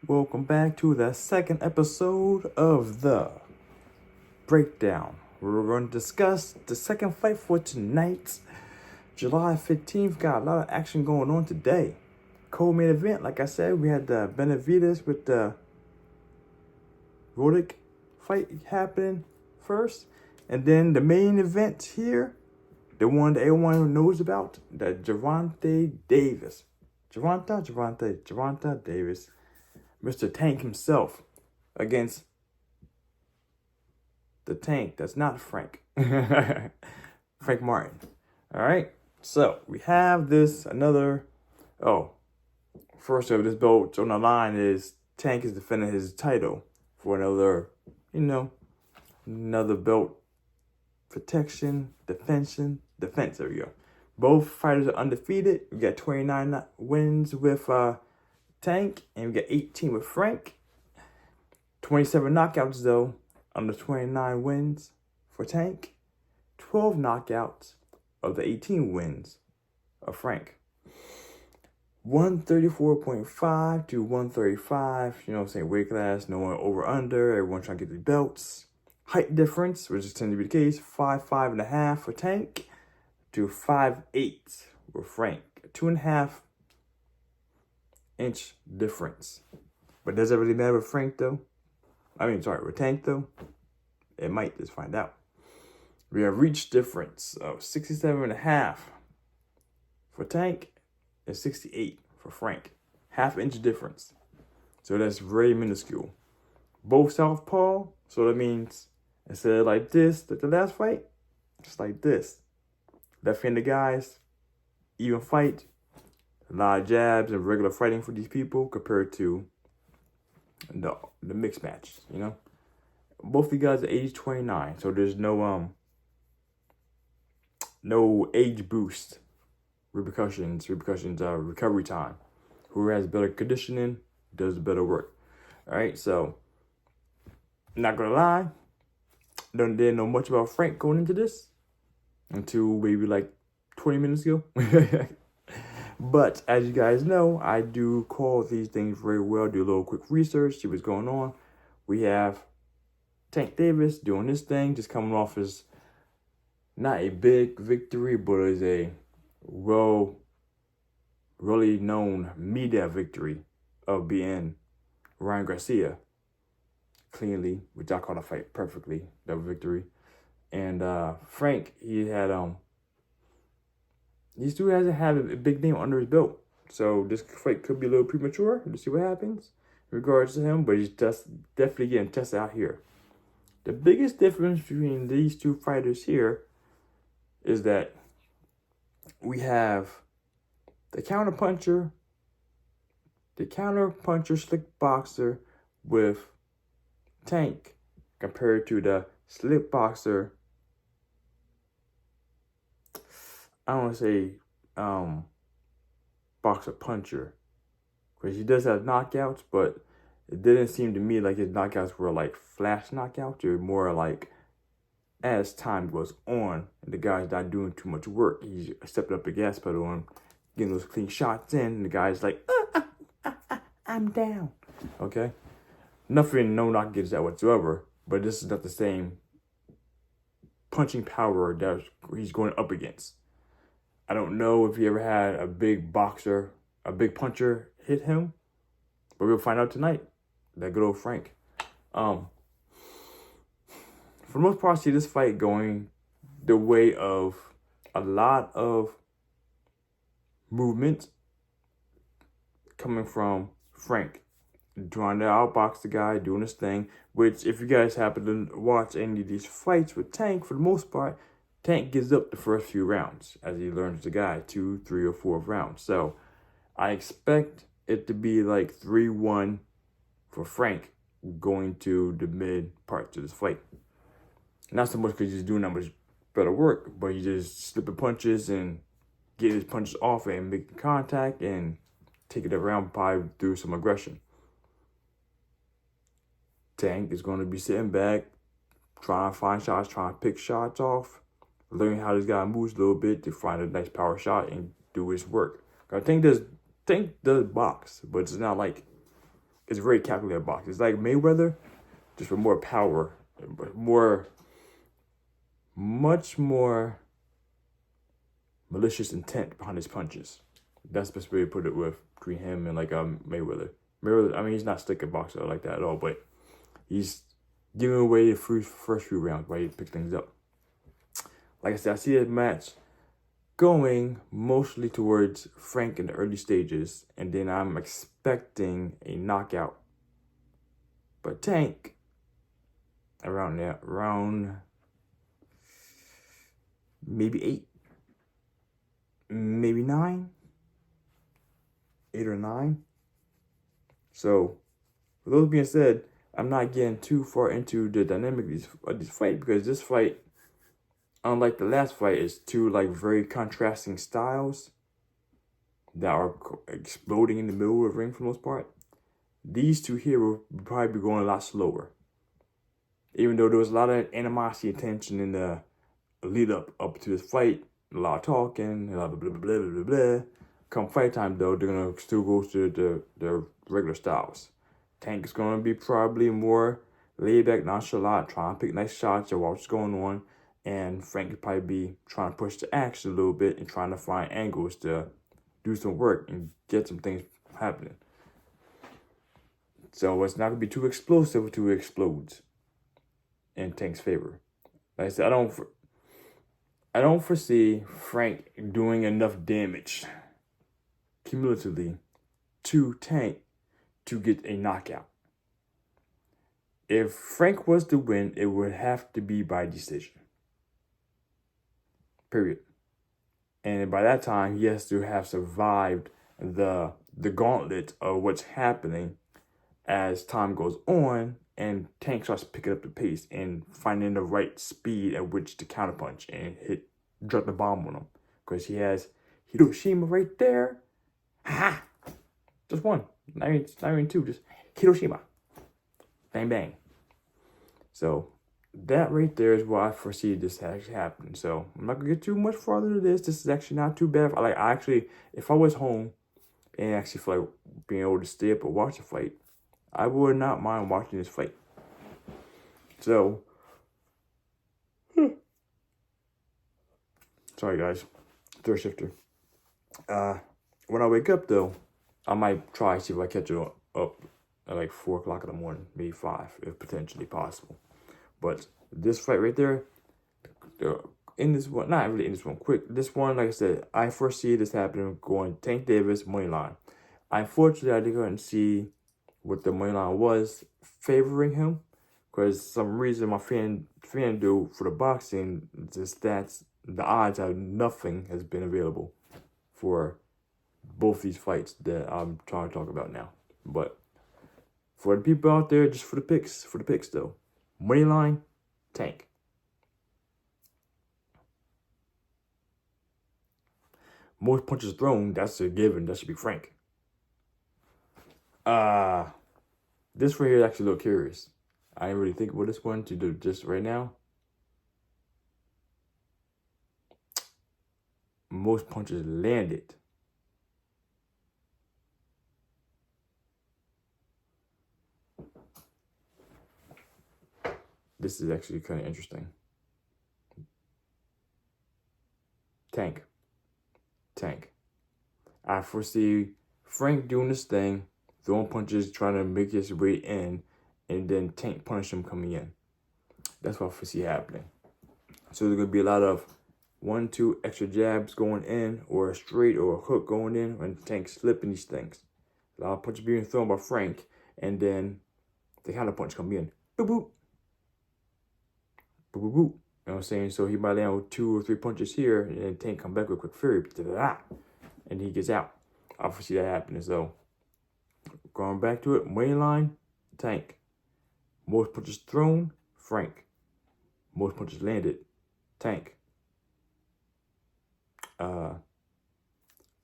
Welcome back to the second episode of the breakdown. We're going to discuss the second fight for tonight, July 15th. Got a lot of action going on today. Co-main event, like I said, we had the Benavides with the Rodick fight happening first. And then the main event here, the one that everyone knows about, the Gervonta Davis. Gervonta Davis. Mr. Tank himself against the Tank that's not Frank. Frank Martin. All right. So we have this first of this belt on the line is Tank is defending his title for another belt protection, defense. There we go. Both fighters are undefeated. We got 29 wins with Tank, and we got 18 with Frank. 27 knockouts, though, under 29 wins for Tank. 12 knockouts of the 18 wins of Frank. 134.5 to 135, weight class, no one over under, everyone trying to get the belts. Height difference, which is tend to be the case, 5'5.5" for Tank to 5'8" with Frank. 2.5 inch difference. But does it really matter with Frank though? With Tank though? It might, just find out. We have reach difference of 67.5 for Tank and 68 for Frank. Half-inch difference. So that's very minuscule. Both southpaw, so that means instead of like this, like the last fight, just like this. Left-handed guys, even fight. A lot of jabs and regular fighting for these people compared to the mixed match, Both of you guys are age 29, so there's no age boost repercussions, recovery time. Whoever has better conditioning does the better work. All right, so not gonna lie, didn't know much about Frank going into this until maybe like 20 minutes ago. But as you guys know, I do call these things very well, do a little quick research, see what's going on. We have Tank Davis doing this thing, just coming off as not a big victory, but is a really known media victory of being Ryan Garcia cleanly, which I call the fight perfectly, the victory. And Frank, he still hasn't had a big name under his belt. So this fight could be a little premature. Let's see what happens in regards to him, but he's just definitely getting tested out here. The biggest difference between these two fighters here is that we have the counterpuncher slick boxer with Tank compared to the slick boxer, I don't want to say boxer puncher, because he does have knockouts, but it didn't seem to me like his knockouts were like flash knockouts. They were more like as time goes on and the guy's not doing too much work, he's stepping up the gas pedal and getting those clean shots in, and the guy's like, I'm down. Okay? No knockouts that whatsoever, but this is not the same punching power that he's going up against. I don't know if he ever had a big puncher hit him, but we'll find out tonight. That good old Frank. For the most part, I see this fight going the way of a lot of movement coming from Frank, trying to outbox the guy, doing his thing, which if you guys happen to watch any of these fights with Tank, for the most part, Tank gives up the first few rounds as he learns the guy, 2, 3, or 4 rounds. So I expect it to be like 3-1 for Frank going to the mid parts of this fight. Not so much because he's doing that much better work, but he's just slipping punches and getting his punches off and making contact and taking it around probably through some aggression. Tank is going to be sitting back, trying to find shots, trying to pick shots off, learning how this guy moves a little bit to find a nice power shot and do his work. I think Tank does box, but it's not like It's a very calculated box. It's like Mayweather, just with more power, much more malicious intent behind his punches. That's the best way to put it with between him and like Mayweather. Mayweather, I mean, he's not slick a boxer like that at all, but he's giving away the first few rounds while he picks things up. Like I said, I see a match going mostly towards Frank in the early stages, and then I'm expecting a knockout. But Tank, around maybe 8, maybe 9, 8 or 9. So, with those being said, I'm not getting too far into the dynamic of this fight, because this fight, unlike the last fight, is two like very contrasting styles that are exploding in the middle of the ring for the most part. These two here will probably be going a lot slower. Even though there was a lot of animosity and tension in the lead up to this fight, a lot of talking, a lot of blah, blah, blah, blah, blah, blah. Come fight time, though, they're going to still go to the regular styles. Tank is going to be probably more laid back, nonchalant, trying to pick nice shots or watch what's going on. And Frank could probably be trying to push the action a little bit and trying to find angles to do some work and get some things happening. So it's not going to be too explosive until it explodes in Tank's favor. Like I said, I don't foresee Frank doing enough damage cumulatively to Tank to get a knockout. If Frank was to win, it would have to be by decision. Period. And by that time, he has to have survived the gauntlet of what's happening as time goes on, and Tank starts picking up the pace and finding the right speed at which to counterpunch and drop the bomb on him. Because he has Hiroshima right there. Ha! Just one. Not even two. Just Hiroshima. Bang, bang. So that right there is what I foresee this actually happening. So I'm not going to get too much farther to this. This is actually not too bad. If I was home and actually feel like being able to stay up and watch the fight, I would not mind watching this fight. So, sorry guys, third shifter. When I wake up though, I might try to see if I catch it up at like 4 o'clock in the morning, maybe 5, if potentially possible. But this fight right there, in this one, not really in this one, this one, like I said, I foresee this happening going Tank Davis money line. Unfortunately, I didn't see what the money line was favoring him, because some reason my fan do for the boxing, the stats, the odds have nothing has been available for both these fights that I'm trying to talk about now. But for the people out there, just for the picks though, money line, Tank. Most punches thrown, that's a given. That should be Frank. This right here is actually a little curious. I didn't really think about this one to do just right now. Most punches landed. This is actually kind of interesting. Tank. I foresee Frank doing this thing, throwing punches, trying to make his way in, and then Tank punish him coming in. That's what I foresee happening. So there's going to be a lot of 1-2 extra jabs going in, or a straight or a hook going in, and Tank slipping these things. A lot of punches being thrown by Frank, and then the counter punch coming in. Boop, boop. Boop, boop, boop. You know what I'm saying? So he might land with 2 or 3 punches here, and then Tank come back with quick fury, and he gets out. I foresee that happening. So going back to it, money line, Tank. Most punches thrown, Frank. Most punches landed, Tank. Under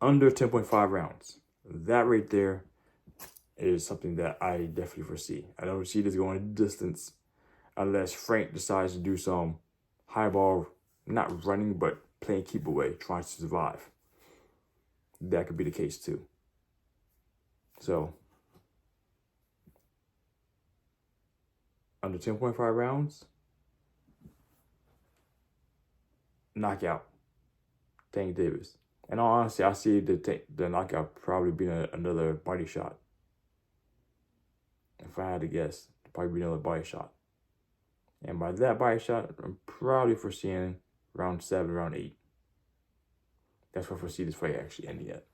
10.5 rounds. That right there is something that I definitely foresee. I don't see this going a distance unless Frank decides to do some high ball, not running, but playing keep away, trying to survive. That could be the case too. So under 10.5 rounds. Knockout. Tank Davis. And all honesty, I see the knockout probably being another body shot. If I had to guess, probably be another body shot. And by that body shot, I'm probably foreseeing round 7, round 8. That's where I foresee this fight actually ending at.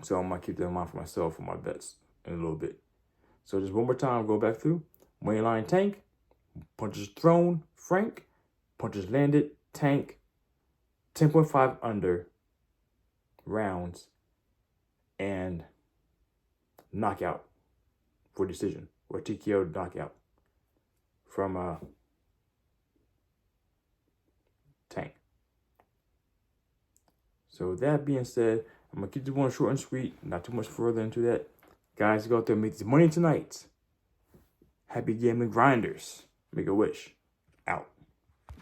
So I'm going to keep that in mind for myself for my bets in a little bit. So just one more time, go back through. Money line Tank. Punches thrown, Frank. Punches landed, Tank. 10.5 under rounds. And knockout for decision. Or TKO knockout from Tank. So with that being said, I'm going to keep this one short and sweet. Not too much further into that. Guys, go out there and make this money tonight. Happy gambling grinders. Make a wish. Out.